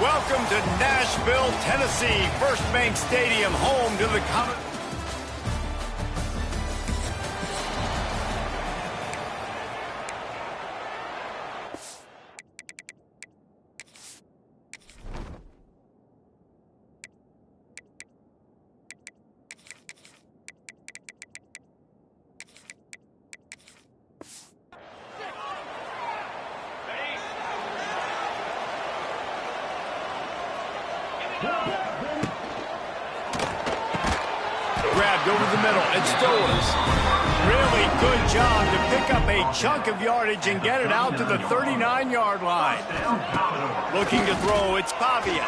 Welcome to Nashville, Tennessee, First Bank Stadium, home to the Common. Grabbed over the middle. It's Stowers. Really good job to pick up a chunk of yardage and get it out to the 39-yard line. Looking to throw, it's Pavia.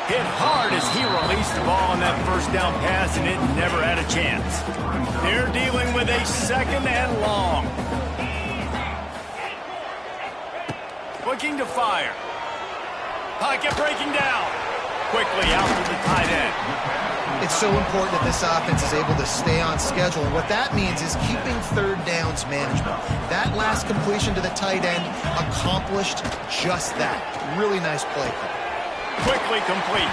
Hit hard as he released the ball on that first down pass, and it never had a chance. They're dealing with a second and long. Looking to fire. Pocket breaking down. Quickly out to the tight end. It's so important that this offense is able to stay on schedule, and what that means is keeping third downs manageable. That last completion to the tight end accomplished just that. Really nice play. Quickly complete.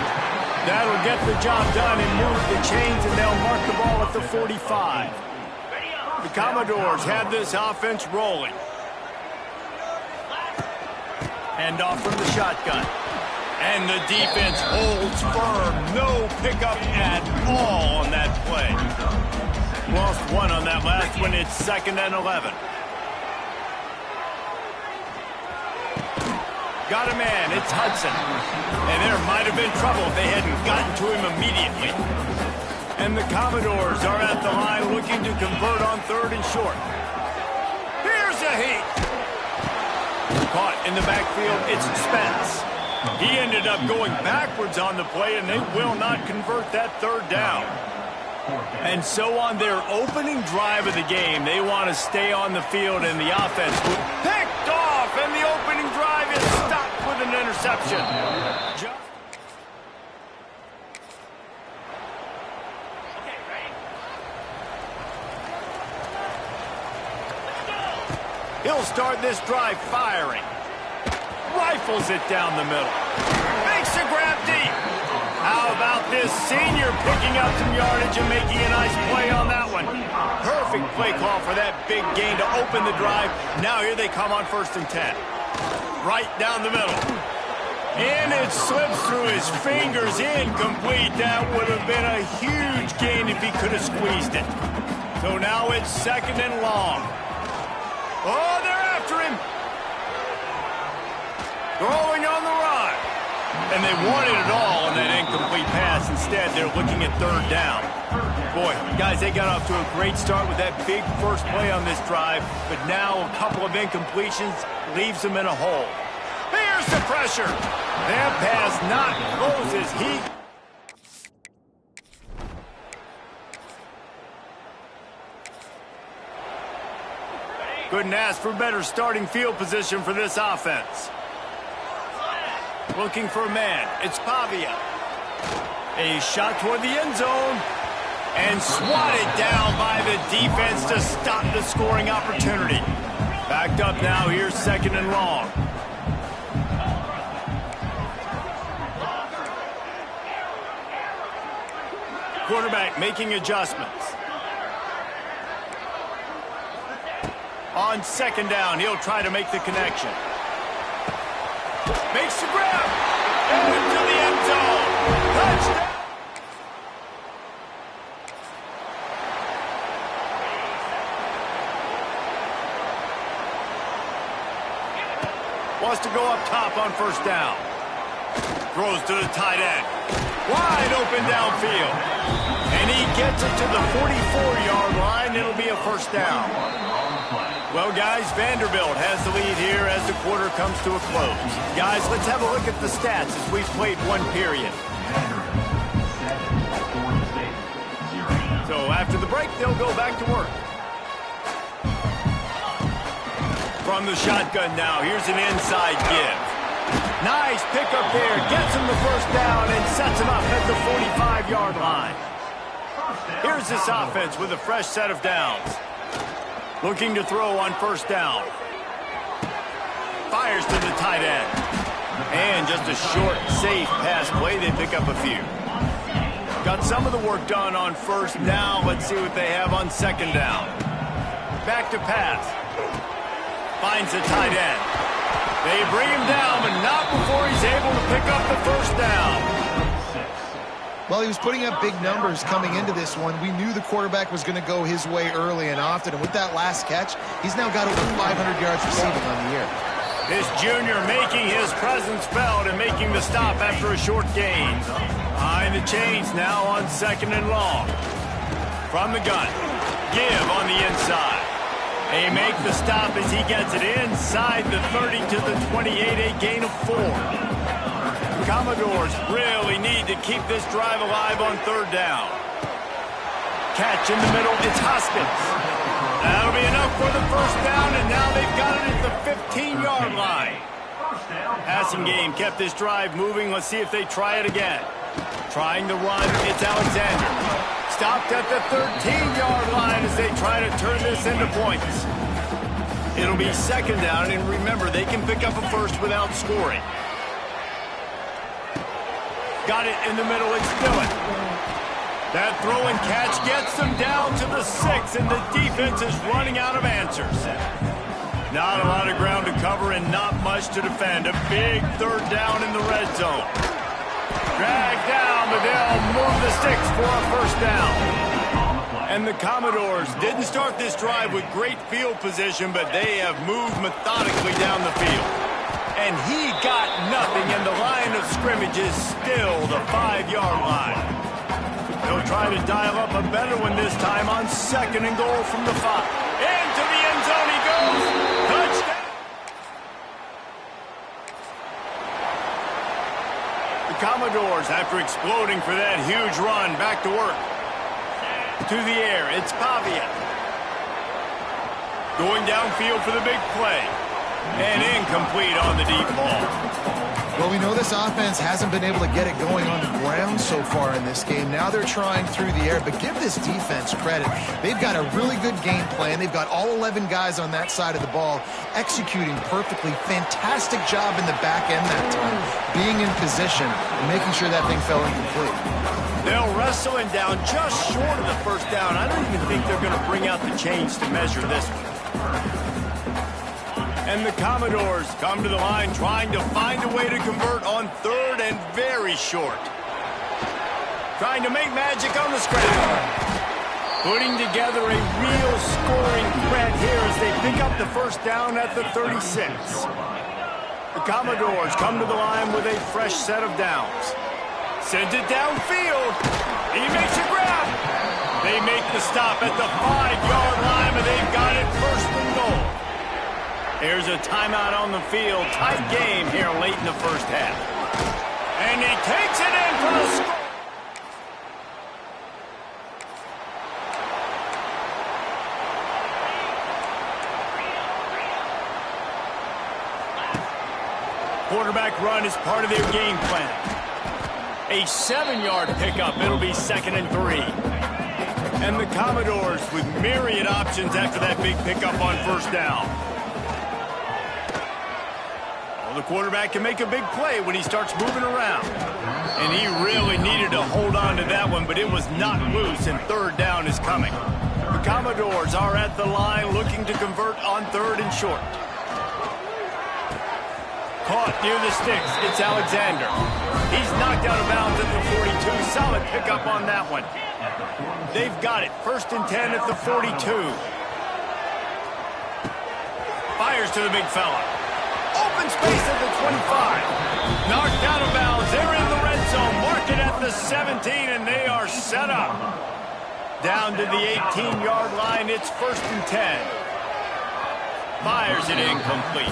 That'll get the job done and move the chains, and they'll mark the ball at the 45. The Commodores have this offense rolling. Hand off from the shotgun. And the defense holds firm. No pickup at all on that play. Lost one on that last one. It's 2nd and 11. Got a man. It's Hudson. And there might have been trouble if they hadn't gotten to him immediately. And the Commodores are at the line looking to convert on 3rd and short. Here's a heat. Caught in the backfield. It's Spence. He ended up going backwards on the play, and they will not convert that 3rd down. And so on their opening drive of the game, they want to stay on the field, and the offense picked off, and the opening drive is stopped with an interception. He'll start this drive firing. Rifles it down the middle. Makes a grab deep. How about this senior picking up some yardage and making a nice play on that one? Perfect play call for that big gain to open the drive. Now here they come on 1st and 10. Right down the middle. And it slips through his fingers, incomplete. That would have been a huge gain if he could have squeezed it. So now it's 2nd and long. Oh, they're after him. Throwing on the run. And they wanted it all on that incomplete pass. Instead, they're looking at 3rd down. Boy, guys, they got off to a great start with that big first play on this drive. But now a couple of incompletions leaves them in a hole. Here's the pressure. That pass not close as he... Couldn't ask for better starting field position for this offense. Looking for a man. It's Pavia. A shot toward the end zone. And swatted down by the defense to stop the scoring opportunity. Backed up now. Here's 2nd and long. Quarterback making adjustments. On 2nd down, he'll try to make the connection. Makes the grab. Into the end zone. Touchdown. Wants to go up top on 1st down. Throws to the tight end. Wide open downfield. And he gets it to the 44-yard line. It'll be a 1st down. Well, guys, Vanderbilt has the lead here as the quarter comes to a close. Guys, let's have a look at the stats as we've played one period. So after the break, they'll go back to work. From the shotgun now, here's an inside give. Nice pickup there, gets him the 1st down and sets him up at the 45-yard line. Here's this offense with a fresh set of downs. Looking to throw on 1st down. Fires to the tight end. And just a short, safe pass play, they pick up a few. Got some of the work done on first down. Let's see what they have on second down. Back to pass. Finds the tight end. They bring him down, but not before he's able to pick up the first down. Well, he was putting up big numbers coming into this one. We knew the quarterback was going to go his way early and often. And with that last catch, he's now got over 500 yards receiving on the year. This junior making his presence felt and making the stop after a short gain. Behind the chains now on second and long. From the gun. Give on the inside. They make the stop as he gets it inside the 30 to the 28, a gain of 4. Commodores really need to keep this drive alive on third down. Catch in the middle, it's Hoskins. That'll be enough for the first down, and now they've got it at the 15-yard line. Passing game kept this drive moving. Let's see if they try it again. Trying the run, it's Alexander. Stopped at the 13-yard line as they try to turn this into points. It'll be second down, and remember, they can pick up a first without scoring. Got it in the middle, it's Dillon. That throw and catch gets them down to the 6, and the defense is running out of answers. Not a lot of ground to cover and not much to defend. A big third down in the red zone. Dragged down, but they'll move the sticks for a first down. And the Commodores didn't start this drive with great field position, but they have moved methodically down the field. And he got nothing, and the line of scrimmage is still the 5-yard line. They'll try to dial up a better one this time on second and goal from the 5. Into the end zone he goes. Touchdown. The Commodores, after exploding for that huge run, back to work. To the air, it's Pavia. Going downfield for the big play. And incomplete on the deep ball. Well, we know this offense hasn't been able to get it going on the ground so far in this game. Now they're trying through the air, but give this defense credit. They've got a really good game plan. They've got all 11 guys on that side of the ball executing perfectly. Fantastic job in the back end that time, being in position and making sure that thing fell incomplete. They'll wrestle him down just short of the first down. I don't even think they're going to bring out the chains to measure this one. And the Commodores come to the line trying to find a way to convert on third and very short. Trying to make magic on the scramble. Putting together a real scoring threat here as they pick up the first down at the 36. The Commodores come to the line with a fresh set of downs. Sends it downfield. He makes a grab. They make the stop at the 5-yard line, and they've got it first and goal. There's a timeout on the field. Tight game here late in the first half. And he takes it in for the score. Quarterback run is part of their game plan. A 7-yard pickup. It'll be 2nd and 3. And the Commodores with myriad options after that big pickup on first down. The quarterback can make a big play when he starts moving around. And he really needed to hold on to that one, but it was not loose, and third down is coming. The Commodores are at the line looking to convert on third and short. Caught near the sticks, it's Alexander. He's knocked out of bounds at the 42. Solid pickup on that one. They've got it, 1st and 10 at the 42. Fires to the big fella. Open space at the 25. Knocked out of bounds. They're in the red zone. Mark it at the 17, and they are set up. Down to the 18-yard line. It's 1st and 10. Fires it incomplete.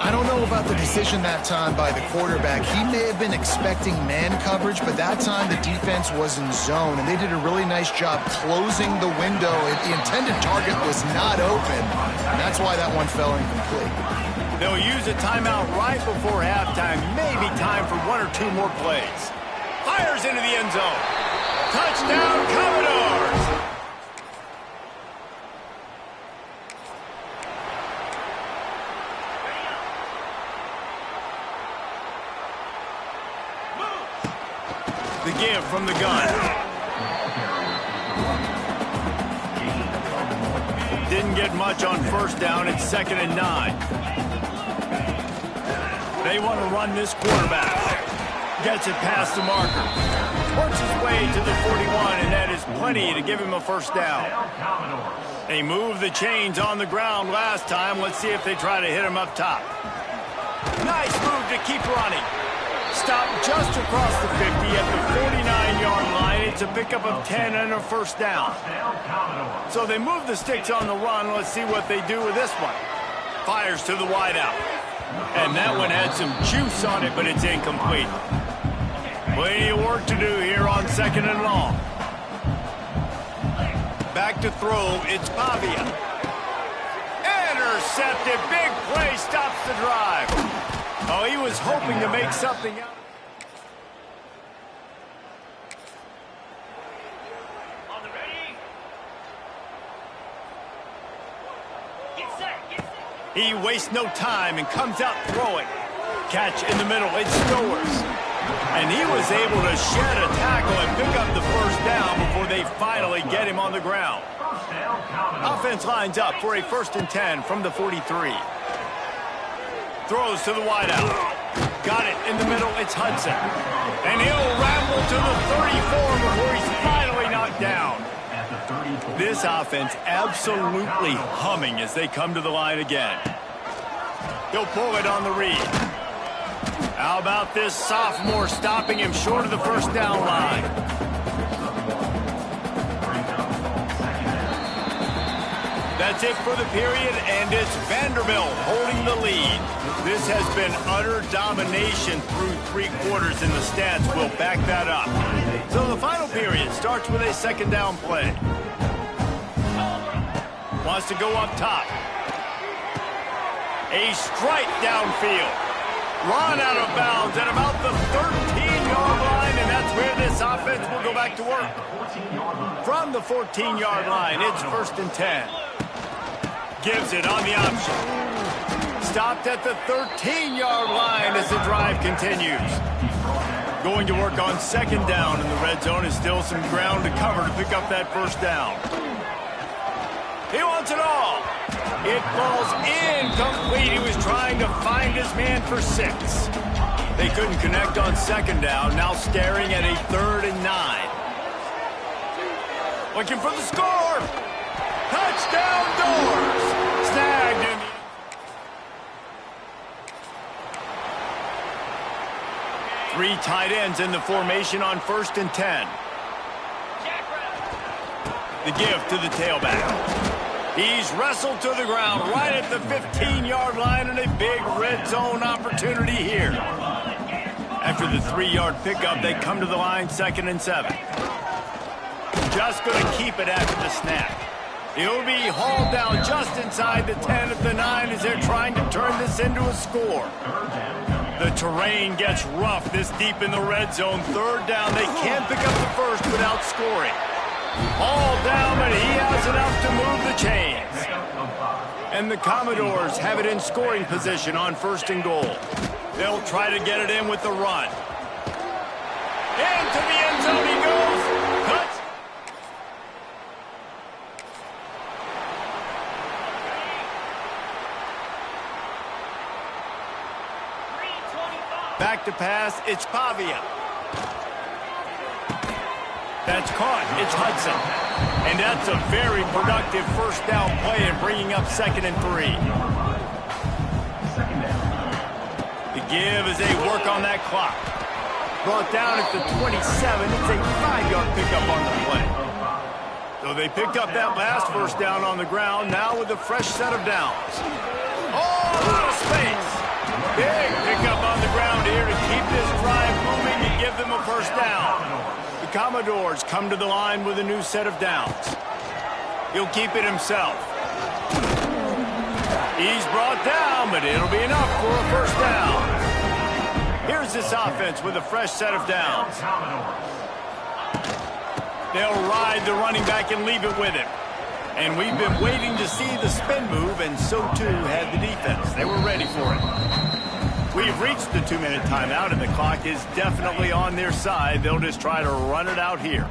I don't know about the decision that time by the quarterback. He may have been expecting man coverage, but that time the defense was in zone, and they did a really nice job closing the window. The intended target was not open, and that's why that one fell incomplete. They'll use a timeout right before halftime. Maybe time for 1 or 2 more plays. Fires into the end zone. Touchdown, Commodores! give from the gun. Didn't get much on first down. It's 2nd and 9. They want to run this quarterback. Gets it past the marker. Works his way to the 41, and that is plenty to give him a first down. They moved the chains on the ground last time. Let's see if they try to hit him up top. Nice move to keep running. Stop just across the 50 at the 49-yard line. It's a pickup of 10 and a first down. So they move the sticks on the run. Let's see what they do with this one. Fires to the wideout. And that one had some juice on it, but it's incomplete. Plenty of work to do here on 2nd and long. Back to throw, it's Pavia. Intercepted, big play, stops the drive. Oh, he was hoping to make something out. On the ready. Get set, get set. He wastes no time and comes out throwing. Catch in the middle, it's Stowers. And he was able to shed a tackle and pick up the first down before they finally get him on the ground. Offense lines up for a 1st and 10 from the 43. Throws to the wideout. Got it in the middle, it's Hudson. And he'll ramble to the 34 before he's finally knocked down. This offense absolutely humming as they come to the line again. He'll pull it on the read. How about this sophomore stopping him short of the first down line? That's it for the period, and it's Vanderbilt holding the lead. This has been utter domination through 3 quarters, and the stats will back that up. So the final period starts with a 2nd down play. Wants to go up top. A strike downfield. Run out of bounds at about the 13-yard line, and that's where this offense will go back to work. From the 14-yard line, it's 1st and 10. Gives it on the option. Stopped at the 13-yard line as the drive continues. Going to work on 2nd down in the red zone. Is still some ground to cover to pick up that first down. He wants it all. It falls incomplete. He was trying to find his man for 6. They couldn't connect on 2nd down. Now staring at a 3rd and 9. Looking for the score. Touchdown Doors. Snagged in. Three tight ends in the formation on 1st and 10. The give to the tailback. He's wrestled to the ground right at the 15-yard line, and a big red zone opportunity here. After the 3-yard pickup, they come to the line 2nd and 7. Just going to keep it after the snap. He'll be hauled down just inside the 10 at the 9 as they're trying to turn this into a score. The terrain gets rough this deep in the red zone. 3rd down, they can't pick up the first without scoring. All down, but he has enough to move the chains. And the Commodores have it in scoring position on 1st and goal. They'll try to get it in with the run. Into the end zone he goes. Cuts. Back to pass, it's Pavia. That's caught, it's Hudson. And that's a very productive first down play and bringing up 2nd and 3. The give as they work on that clock. Brought down at the 27, it's a 5-yard pickup on the play. So they picked up that last first down on the ground, now with a fresh set of downs. Oh, a lot of space. Big pickup on the ground here to keep this drive moving and give them a first down. The Commodores come to the line with a new set of downs. He'll keep it himself. He's brought down, but it'll be enough for a first down. Here's this offense with a fresh set of downs. They'll ride the running back and leave it with him. And we've been waiting to see the spin move, and so too had the defense. They were ready for it. We've reached the 2-minute timeout, and the clock is definitely on their side. They'll just try to run it out here.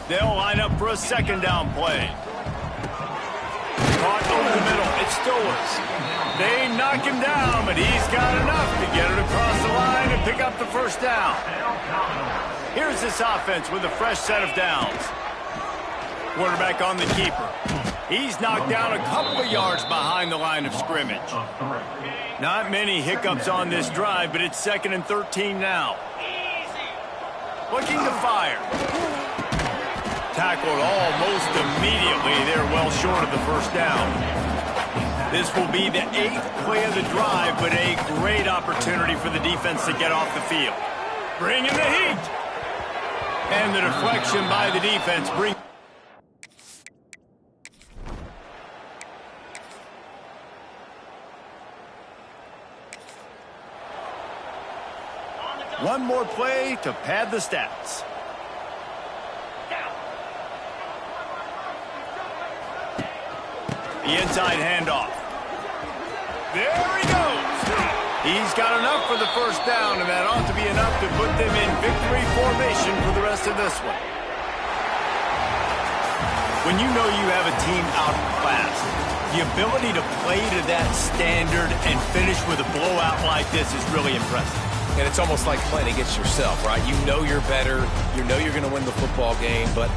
They'll line up for a second down play. Caught over the middle. It's Stowers. They knock him down, but he's got enough to get it across the line and pick up the first down. Here's this offense with a fresh set of downs. Quarterback on the keeper. He's knocked down a couple of yards behind the line of scrimmage. Not many hiccups on this drive, but it's 2nd and 13 now. Looking to fire. Tackled almost immediately. They're well short of the first down. This will be the 8th play of the drive, but a great opportunity for the defense to get off the field. Bring in the heat. And the deflection by the defense brings... One more play to pad the stats. The inside handoff. There he goes. He's got enough for the first down, and that ought to be enough to put them in victory formation for the rest of this one. When you know you have a team outclassed, the ability to play to that standard and finish with a blowout like this is really impressive. And it's almost like playing against yourself, right? You know you're better. You know you're going to win the football game, but